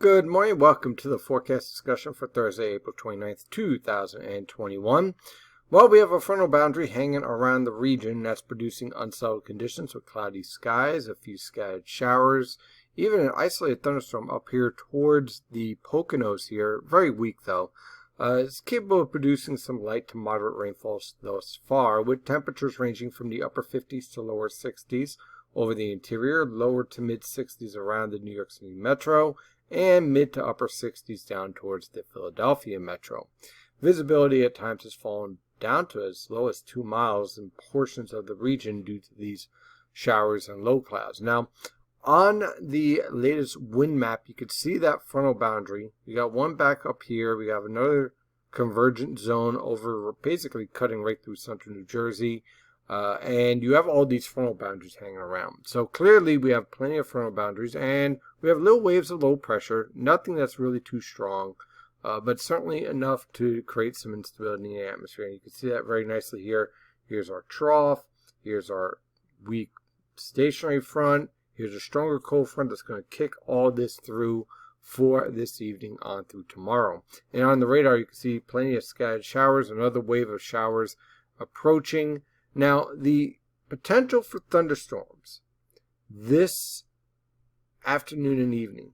Good morning. Welcome to the forecast discussion for Thursday, April 29th, 2021. Well, we have a frontal boundary hanging around the region that's producing unsettled conditions with cloudy skies, a few scattered showers, even an isolated thunderstorm up here towards the Poconos here. Very weak though. It's capable of producing some light to moderate rainfall thus far, with temperatures ranging from the upper 50s to lower 60s over the interior, lower to mid 60s around the New York City metro, and mid to upper 60s down towards the Philadelphia metro. Visibility at times has fallen down to as low as 2 miles in portions of the region due to these showers and low clouds. Now, on the latest wind map, you can see that frontal boundary. We got one back up here. We have another convergent zone over, basically cutting right through central New Jersey. And you have all these frontal boundaries hanging around. So clearly we have plenty of frontal boundaries, and we have little waves of low pressure. Nothing that's really too strong, but certainly enough to create some instability in the atmosphere. And you can see that very nicely here. Here's our trough. Here's our weak stationary front. Here's a stronger cold front that's going to kick all this through for this evening on through tomorrow. And on the radar, you can see plenty of scattered showers, another wave of showers approaching. Now, the potential for thunderstorms this afternoon and evening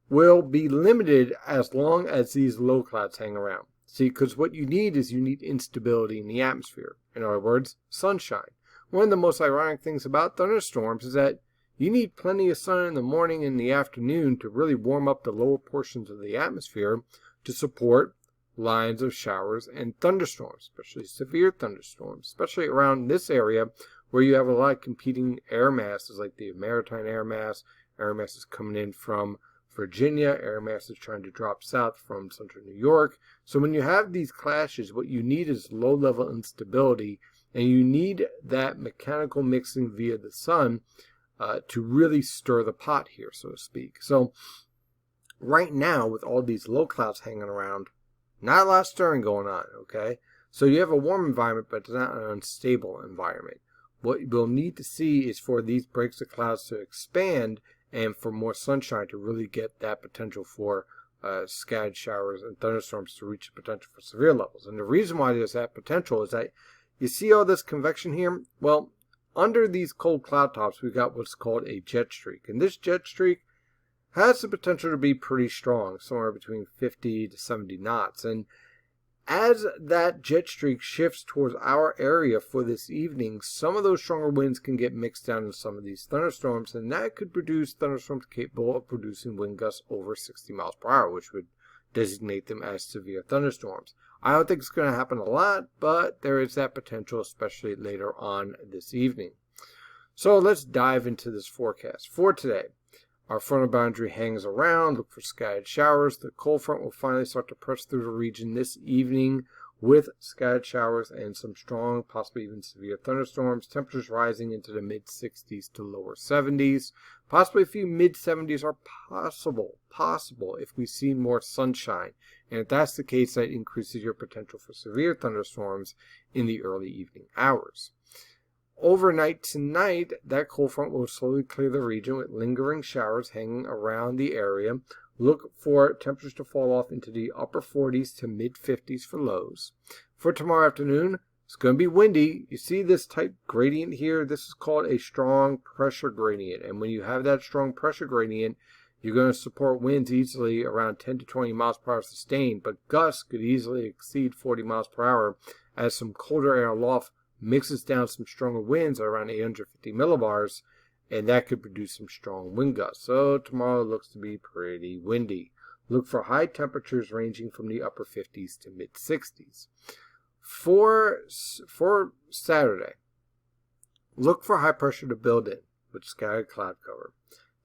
will be limited as long as these low clouds hang around. See, because what you need is instability in the atmosphere. In other words, sunshine. One of the most ironic things about thunderstorms is that you need plenty of sun in the morning and the afternoon to really warm up the lower portions of the atmosphere to support lines of showers and thunderstorms, especially severe thunderstorms, especially around this area where you have a lot of competing air masses like the maritime air masses coming in from Virginia, air masses trying to drop south from central New York. So when you have these clashes, what you need is low-level instability, and you need that mechanical mixing via the sun to really stir the pot here, so to speak. So right now, with all these low clouds hanging around, not a lot of stirring going on, okay? So you have a warm environment, but it's not an unstable environment. What we'll need to see is for these breaks of clouds to expand and for more sunshine to really get that potential for scattered showers and thunderstorms to reach the potential for severe levels. And the reason why there's that potential is that you see all this convection here? Well, under these cold cloud tops, we've got what's called a jet streak. And this jet streak has the potential to be pretty strong, somewhere between 50 to 70 knots. And as that jet streak shifts towards our area for this evening, some of those stronger winds can get mixed down in some of these thunderstorms, and that could produce thunderstorms capable of producing wind gusts over 60 miles per hour, which would designate them as severe thunderstorms. I don't think it's going to happen a lot, but there is that potential, especially later on this evening. So let's dive into this forecast for today. Our frontal boundary hangs around. Look for scattered showers. The cold front will finally start to press through the region this evening with scattered showers and some strong, possibly even severe thunderstorms. Temperatures rising into the mid-60s to lower 70s. Possibly a few mid-70s are possible if we see more sunshine. And if that's the case, that increases your potential for severe thunderstorms in the early evening hours. Overnight tonight, that cold front will slowly clear the region with lingering showers hanging around the area. Look for temperatures to fall off into the upper 40s to mid 50s for lows. For tomorrow afternoon, it's going to be windy. You see this type gradient here? This is called a strong pressure gradient. And when you have that strong pressure gradient, you're going to support winds easily around 10 to 20 miles per hour sustained, but gusts could easily exceed 40 miles per hour as some colder air aloft mixes down some stronger winds at around 850 millibars, and that could produce some strong wind gusts. So tomorrow looks to be pretty windy. Look for high temperatures ranging from the upper 50s to mid 60s. For Saturday, look for high pressure to build in with scattered cloud cover.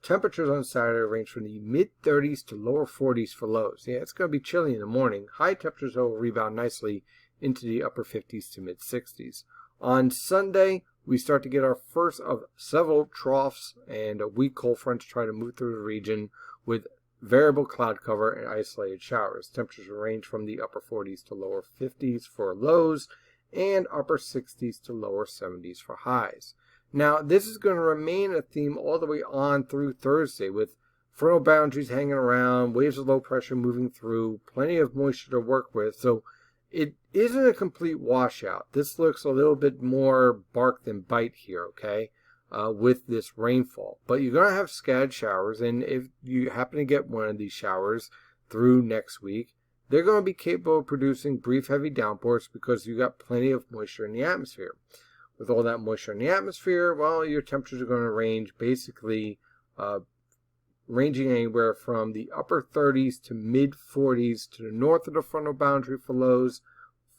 Temperatures on Saturday range from the mid 30s to lower 40s for lows. Yeah, it's going to be chilly in the morning. High temperatures will rebound nicely into the upper 50s to mid 60s. On Sunday, we start to get our first of several troughs and a weak cold front to try to move through the region with variable cloud cover and isolated showers. Temperatures range from the upper 40s to lower 50s for lows and upper 60s to lower 70s for highs. Now, this is going to remain a theme all the way on through Thursday with frontal boundaries hanging around, waves of low pressure moving through, plenty of moisture to work with. So it isn't a complete washout. This looks a little bit more bark than bite here, okay, with this rainfall. But you're going to have scattered showers, and if you happen to get one of these showers through next week, they're going to be capable of producing brief heavy downpours because you got plenty of moisture in the atmosphere. With all that moisture in the atmosphere, well, your temperatures are going to range basically ranging anywhere from the upper 30s to mid 40s to the north of the frontal boundary for lows,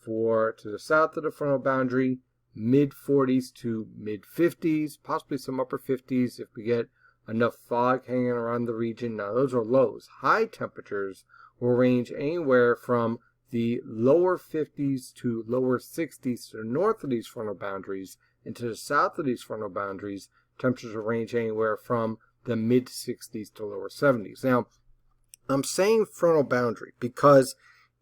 to the south of the frontal boundary, mid 40s to mid 50s, possibly some upper 50s if we get enough fog hanging around the region. Now those are lows. High temperatures will range anywhere from the lower 50s to lower 60s to the north of these frontal boundaries, and to the south of these frontal boundaries, temperatures will range anywhere from the mid 60s to lower 70s. Now, I'm saying frontal boundary because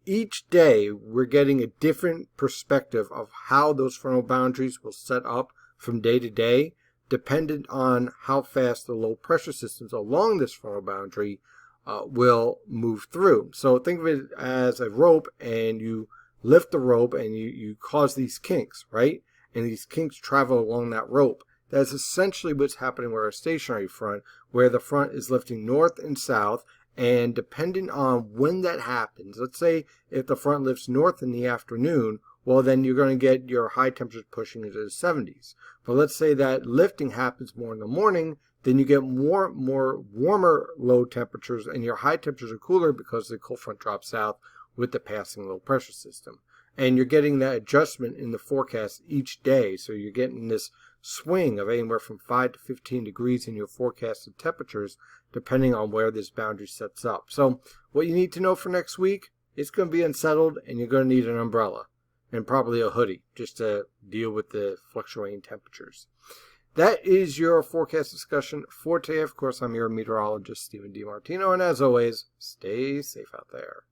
each day we're getting a different perspective of how those frontal boundaries will set up from day to day, dependent on how fast the low pressure systems along this frontal boundary will move through. So think of it as a rope, and you lift the rope and you cause these kinks, right? And these kinks travel along that rope. That's essentially what's happening with our stationary front, where the front is lifting north and south, and depending on when that happens, let's say if the front lifts north in the afternoon, well, then you're going to get your high temperatures pushing into the 70s. But let's say that lifting happens more in the morning, then you get more warmer low temperatures, and your high temperatures are cooler because the cold front drops south with the passing low pressure system. And you're getting that adjustment in the forecast each day, so you're getting this swing of anywhere from 5 to 15 degrees in your forecasted temperatures, depending on where this boundary sets up. So what you need to know for next week, it's going to be unsettled, and you're going to need an umbrella and probably a hoodie just to deal with the fluctuating temperatures. That is your forecast discussion for today. Of course, I'm your meteorologist, Stephen DiMartino, and as always, stay safe out there.